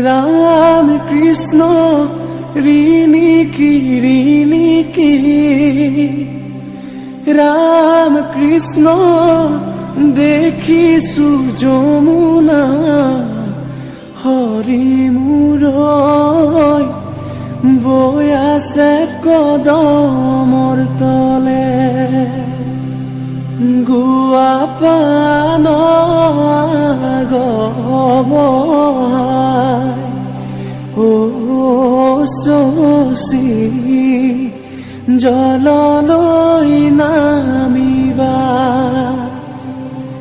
राम कृष्ण ऋणी की राम कृष्ण देखिछु যমুনা हरि मूरय বৈ আছে কদমৰ তলে গুৱা পান গবহাই ও শশী জললৈ নামিবা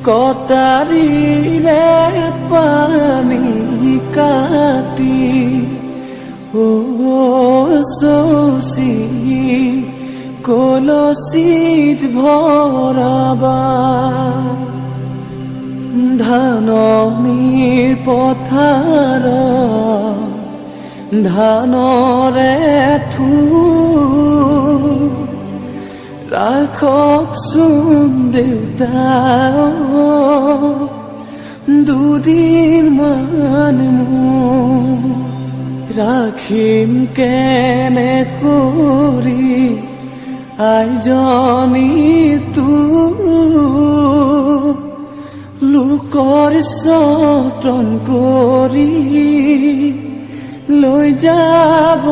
কটাৰিৰে পানী কাটি ও শশী কলসিত ভৰাবা ধাননিৰ পথাৰ ধানৰে ৰাখকচোন দেউতা দুদিনমান ৰাখিম কেনে কৰি আইজনী লোকৰ যতন কৰি লৈ যাব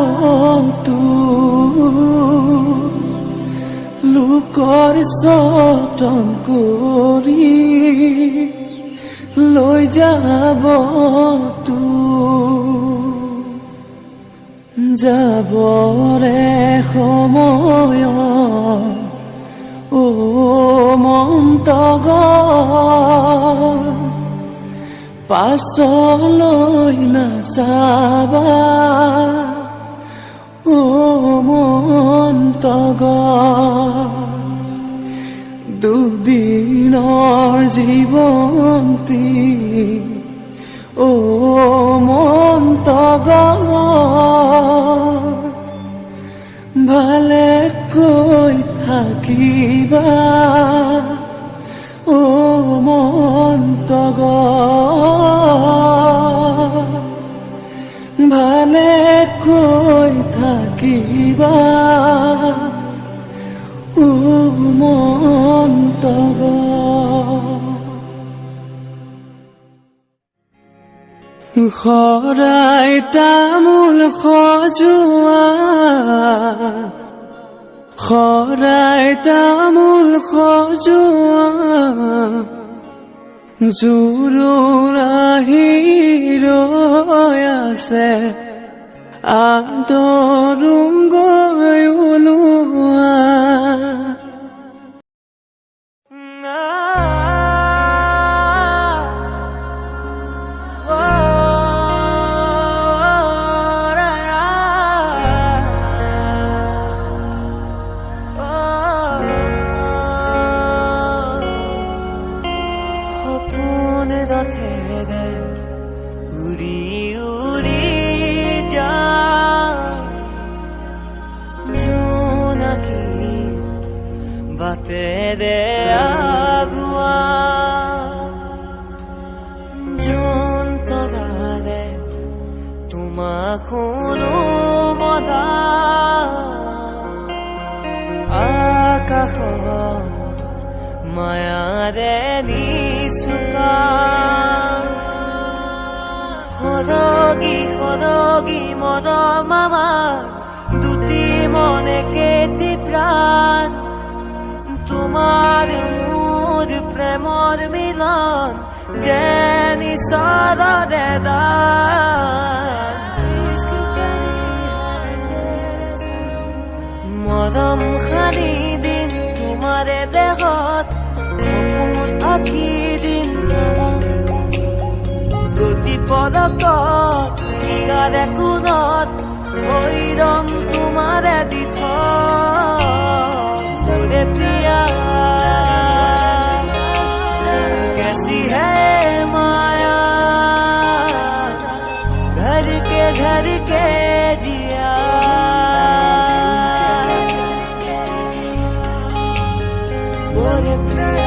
লোকৰ যতন কৰি লৈ যাব যাবৰে সময় ও মন্তগ পাছলৈ নাচাবা ও মন্তগ দুদিনৰ জীৱন্তী ও মন্তগ ভালে কৈ থাকিবা ও মন্তগ ভালে কৈ থাকিবা ও মন্তগ শৰাই তামোল সজোৱা শৰাই তামোল সজোৱা জোৰোণ আহি ৰৈ আছে আদৰুম গৈ ওলোৱা বাটেৰে আগুৱা যোন তৰাৰে তোমাক শুনো মনা আকাশ মায়াৰে নিচুকা সৰগী সৰগী মদ মামা দুটি মনে কেটি প্ৰাণ তোমার মোর প্রেমর মিলন যেনি সারা মরম খালি দিন তোমারে দেহত সপোন আঁকি দিন প্রতি পদকত ইয়াৰে কোণত হৈৰম তোমাৰে দিথ मोरे प्रिया कैसी है माया घर के जिया मोरे प्रिया